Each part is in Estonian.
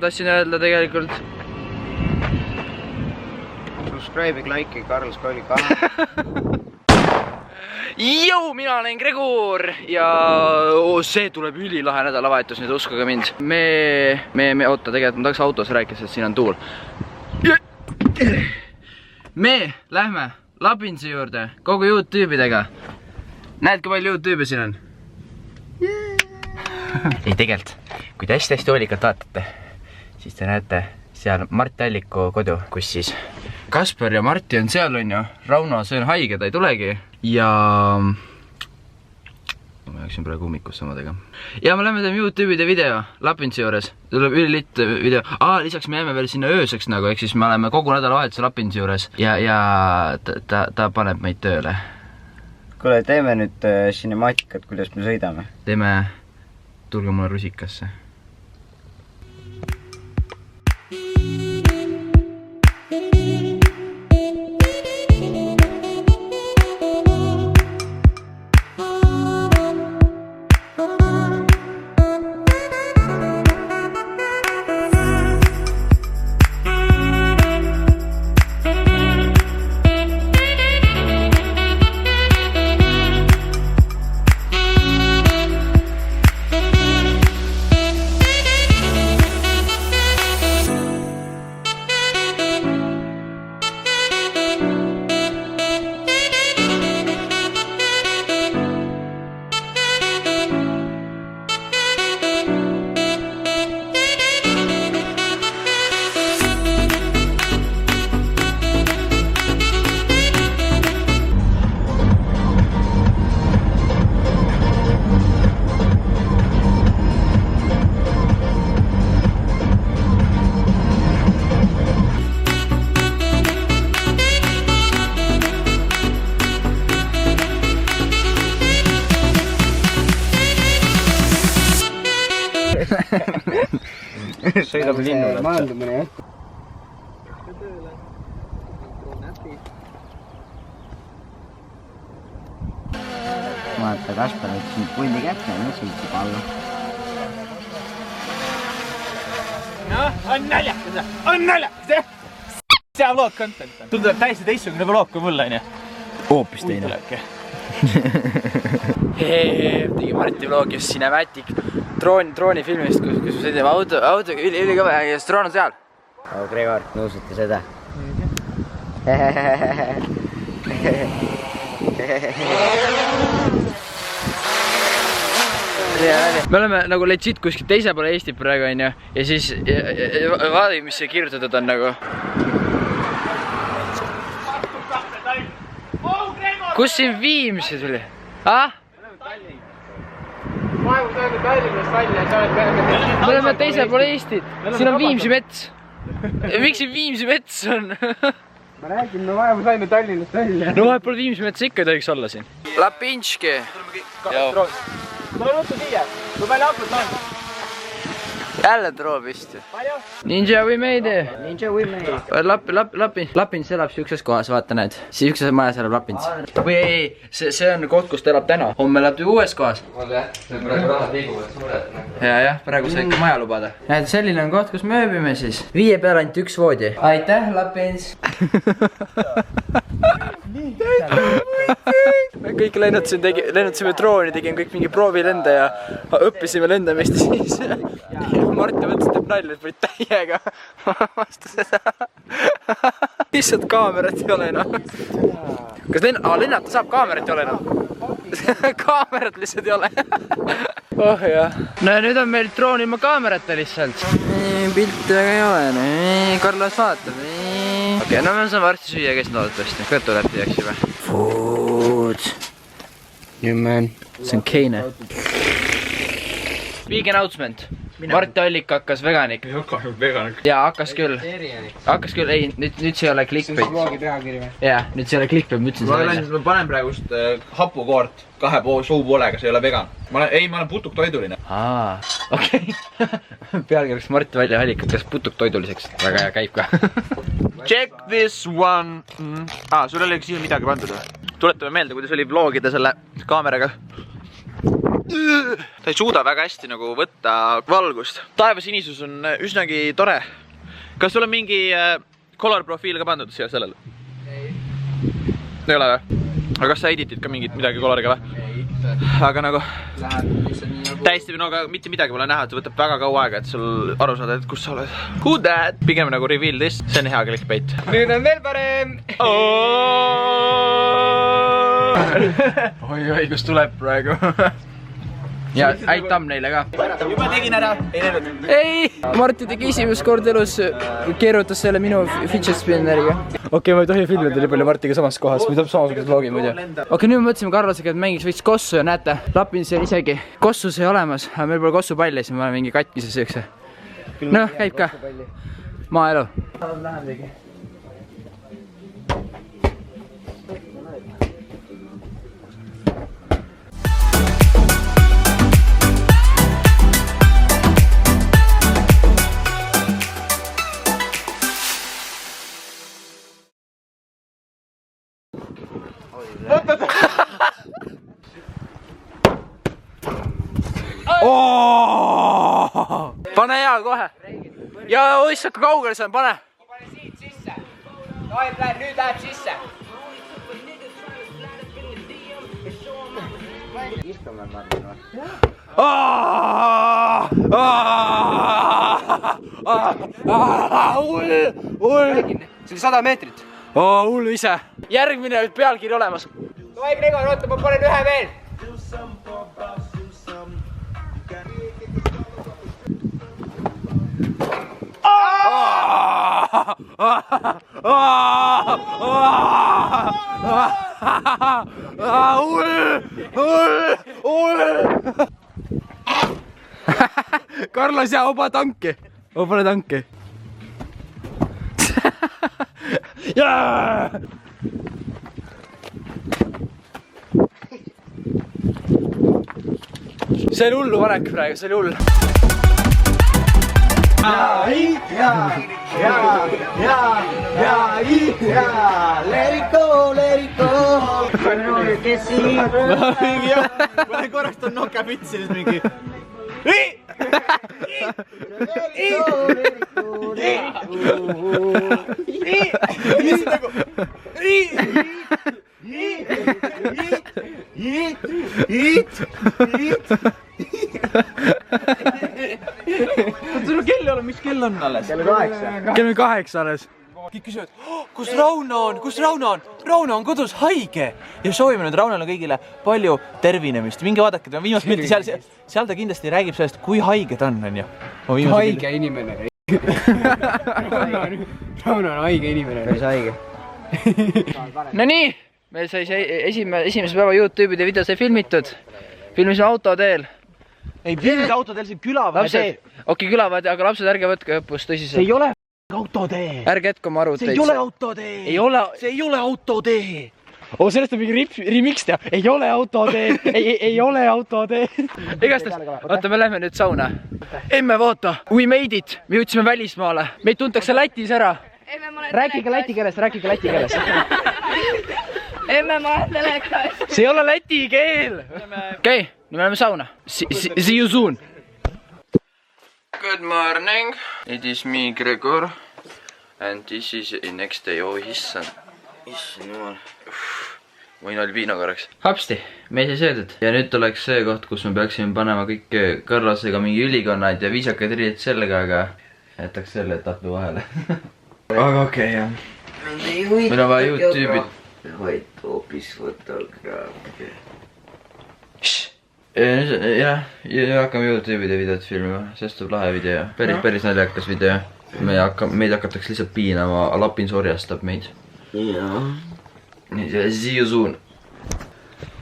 tahtsin öelda tegelikult. Subscribe'i, like'i, Karl Skoli kanal. Jou, mina olen Gregor ja see tuleb ülilahe nädalavahetus, nüüd uskuge mind. Oota, tegelikult ma tahaks autos rääkida, et siin on tuul. Me lähme Lapinsi juurde kogu YouTube'idega. Näed, kui palju YouTube'i siin on? Ei, tegelikult, kui te hästi hoolikalt vaatate, siis te näete seal Mart Alliku kodu, kus siis Kasper ja Marti on seal, on ju. Rauno, see on haige, ta ei tulegi. Ja ma jääksin praegu ummikusse omadega. Ja me lähme teeme YouTube'ide video Lapinsi juures. Tuleb ülilitt video. Lisaks me jääme veel sinna ööseks nagu, ehk siis me oleme kogu nädalavahetuse Lapinsi juures. Ja ta paneb meid tööle. Kuule, teeme nüüd sinemaatikat, kuidas me sõidame. Teeme, tulge mulle rusikasse. Sõidab linnu maandumine jah. Vaata, Kasper võttis nüüd pulli kätte ja nüüd sõitib alla. On naljakas, jah? See vlog content on. Tul tuleb täiesti teistsugune vlog kui mulle, on ju? Hoopis teine. Tegi Marti vlogis Cinematic droonifilmist, kus me sõidame autoga ülikõve ja droon on seal. Gregor, nõusuta seda. Me oleme nagu legit kuskil teise poole Eestit praegu, on ju. Ja siis vaadi, mis see kirjutatud on nagu. Kus siin Viimsi tuli? Me oleme teise poole Eestit. Siin on Viimsi mets. Miks siin Viimsi mets on? Ma räägin, me vahepeal saime Tallinnast välja. No vahepeal Viimsi metsa ikka ei tohiks olla siin. Lapinski. Tule nuttu siia. Kui palju akut on? Jälle droo vist. Ninja we made it. Ninja we made it. Lapins elab siukses kohas, vaata näed. Siukses majas elab Lapins. Või ei, see on koht, kus ta elab täna. Homme elab uues kohas. See praegu rahad liiguvad suured. Ja, praegu see ikka maja lubada. Näed, selline on koht, kus me ööbime siis. 5 peal ainult 1 voodi. Aitäh, Lapins. Me kõik lennutasime drooni, tegime kõik mingi proovilende ja õppisime lendamist ja siis Marti mõtles, et teeb nalja, et võid täiega vastu seda. Lihtsalt kaamerat ei ole enam. Kas lennata saab, kaamerat ei ole enam? Kaamerat lihtsalt ei ole. Oh jah. No ja nüüd on meil droon ilma kaamerata lihtsalt. Pilti väga ei ole. Karlas vaatab. Okei, no me saame varsti süüa käest loodetavasti. Kõtu läbi jääksime. Food. Yeah man. See on keine. Big announcement. Marti Allik hakkas veganik. Jaa, hakkas küll. Ei, nüüd see ei ole clickbait. Jaa, nüüd see ei ole clickbait, ma ütlesin seda välja. Ma panen praegust hapukoort 2 suupoolega, see ei ole vegan. Ma olen putuktoiduline. Okei. Pealkirjaks Marti Allik hakkas putuktoiduliseks. Väga hea käib ka. Check this one. Sul oli siia midagi pandud või? Tuletame meelde, kuidas oli vlogida selle kaameraga. ta ei suuda väga hästi nagu võtta valgust. Taevasinisus on üsnagi tore. Kas sul on mingi color profiil ka pandud siia sellele? Ei ole või? Aga kas sa editid ka midagi coloriga või? Aga nagu täiesti minuga mitte midagi pole näha, et see võtab väga kaua aega, et sul aru saada, et kus sa oled. Who that? Pigem nagu reveal this, see on hea clickbait. Nüüd on veel parem! Oi, kus tuleb praegu. Ja aitam neile ka. Juba tegin ära, ei näinud. Ei! Marti tegi esimest kord elus, keerutas selle minu fidget spinneriga. Okei, ma ei tohi filmida nii palju Martiga samas kohas, või tuleb samasugused vlogi muidu. Okei, nüüd mõtlesime Karlasega, et mängiks võiks kossu ja näete, lapin seal isegi kossu sai olemas, aga meil pole kossupalli, siis me oleme mingi katkise söökse. Noh, käib ka. Maaelu. Pane hea kohe. Ja oissa kaugele see on, pane. Pane siit sisse. Nüüd läheb sisse. Istume Martin või? See oli 100 meetrit. Hullu ise. Järgmine pealkiri olemas. Tohi Gregor, oota, ma panen ühe veel. Carlos ja oba tanki. Obale tanki. Jaa! See oli hullu vanek praegu, see oli hull. Let it go, let it go. Kes siin? Ma korraks toon noka pitsi nüüd mingi. Sul kell ei ole, mis kell on alles? Kell 8. Kell 8 alles. Kõik küsivad, kus Rauno on, kus Rauno on? Rauno on kodus haige. Ja soovime nüüd Raunole kõigile palju tervinemist. Minge vaadake, ta viimast pilti seal ta kindlasti räägib sellest, kui haige ta on ju. Haige inimene. Rauno on haige inimene. Päris haige. No nii, meil sai see esimese päeva YouTube'ide video sai filmitud. Filmisime autoteel. Ei filmida autoteel, see külavahetee. Okei, külavahetee, aga lapsed ärge võtke õppust tõsiselt. See ei ole autotee. Ärge jätke oma arvuteid. See ei ole autotee. See ei ole autotee. Sellest on mingi remix teha. Ei ole autotee. Ei ole autotee. Igastaks, oota, me lähme nüüd sauna. Emme, vaata, we made it. Me jõudsime välismaale. Meid tuntakse Lätis ära. Rääkige läti keeles. Emme, ma olen telekas. See ei ole läti keel. Okei, nüüd me läheme sauna. See you soon. Good morning. It is me, Gregor. And this is next day. Oh, issand jumal. Võin albiino korraks. Hapsti, me ei saa söödud. Ja nüüd tuleks see koht, kus me peaksime panema kõik Karlasega mingi ülikonnad ja viisakad riided sellega, aga jätaks selle etapi vahele. Aga okei, jah. Meil on vaja YouTube'id. Vaid hoopis fotograafi. Jah, hakkame YouTube'ide videot filmima, sest tuleb lahe video. Päris naljakas video. Meid hakatakse lihtsalt piinama, Lapin sorjastab meid. Jaa. See you soon.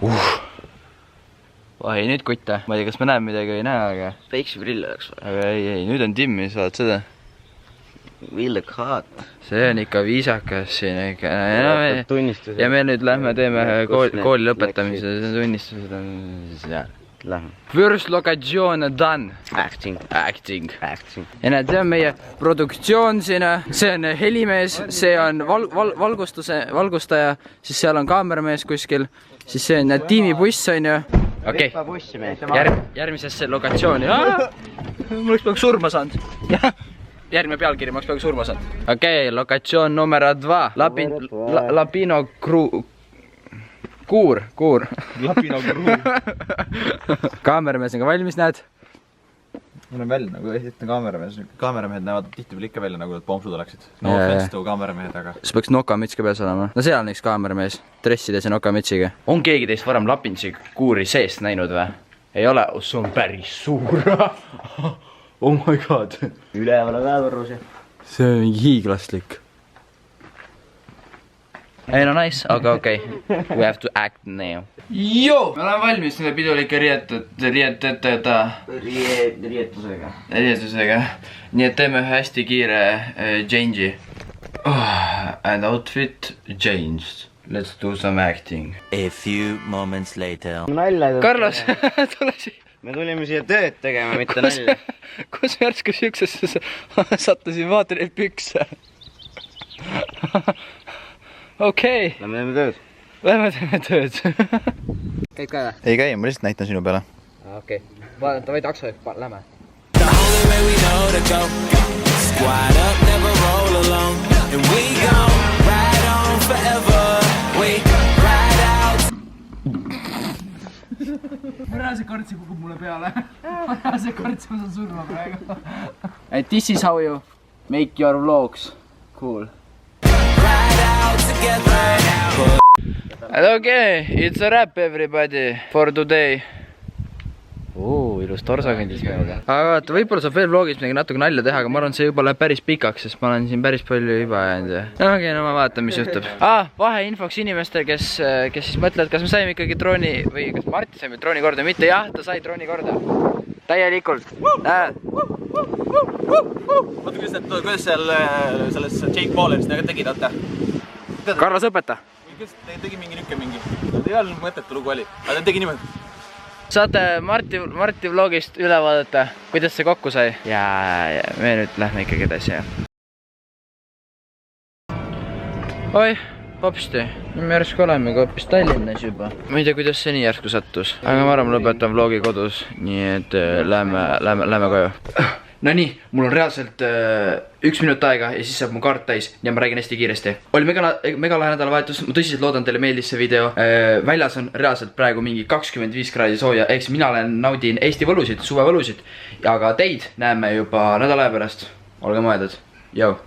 Vahi, nüüd kutte. Ma ei tea, kas me näeme midagi või ei näe, aga... Päikseprill oleks vaja. Aga ei, nüüd on timmi, sa vaat seda. We look hot. See on ikka viisakas siin ikka. Tunnistused. Ja me nüüd lähme teeme kooli lõpetamise tunnistused. Lähme. First location done. Acting. Ja näed, see on meie produktsioon siin. See on helimees, see on valgustaja, siis seal on kaameramees kuskil. Siis see on tiimibuss on ju. okei, Vespa bussimees. järgmisesse lokatsiooni. Ma oleks peaaegu surma saanud. Järgmine pealkiri, ma oleks peaaegu surma saanud. Okei, lokatsioon numero 2. Lapino Kuur. Lapino Kuur. Kaameramees on ka valmis, näed? Mul on välja nagu esitne kaameramehed näevad tihtipeale ikka välja nagu need pompsud oleksid. No offense to kaameramehed, aga... Sa peaks nokamüts ka peas olema. No seal on üks kaameramees, dressides ja nokamütsiga. On keegi teist varem Lapinsi kuuri seest näinud või? Ei ole? See on päris suur. Oh my god. Üleval on väevarrus. See on mingi hiiglaslik. Ei no nice, aga okei. We have to act now. Joo! Me oleme valmis selle pidulike riietusega. Nii et teeme ühe hästi kiire change'i. And outfit changed. Let's do some acting. A few moments later. Carlos, tule siia. Me tulime siia tööd tegema, mitte nalja. Kus me järsku siuksesse sattusin, vaata neid pükse. Okei. Lähme teeme tööd. Lähme teeme tööd. Käid ka või? Ei käi, ma lihtsalt näitan sinu peale. Okei. Vaadata või takso, lähme. Mõne kartsi kukub mulle peale. Mõne kartsi ma saan surma praegu. And this is how you make your vlogs cool. Okay, it's a wrap everybody for today. Ilus torso kõndis mööda. Aga vaata, võib-olla saab veel vlogis midagi natuke nalja teha, aga ma arvan, see juba läheb päris pikaks, sest ma olen siin päris palju juba jäänud. Okei, no ma vaatan, mis juhtub. Vaheinfoks inimestel, kes siis mõtlevad, kas me saime ikkagi drooni või kas Marti saime drooni korda või mitte. Jah, ta sai drooni korda. Täielikult. Vaata, kuidas seal selles Jake Pauleris tegid, vaata. Carlos õpeta. Tegi mingi nükke mingi. Ei olnud mõttetu lugu oli, aga ta tegi niimoodi. Saate Marti vlogist üle vaadata, kuidas see kokku sai. Ja me nüüd lähme ikkagi edasi. Oi, hopsti. Me järsku olemegi hoopis Tallinnas juba. Ma ei tea, kuidas see nii järsku sattus. Aga ma arvan, lõpetan vlogi kodus. Nii et lähme koju. No nii, mul on reaalselt 1 minut aega ja siis saab mu kaart täis ja ma räägin hästi kiiresti. Oli mega lahe nädalavahetus, ma tõsiselt loodan, teile meeldis see video. Väljas on reaalselt praegu mingi 25 kraadi sooja, eks mina naudin Eesti võlusid, suvevõlusid. Aga teid näeme juba nädala aja pärast. Olge mõeldud. Jau.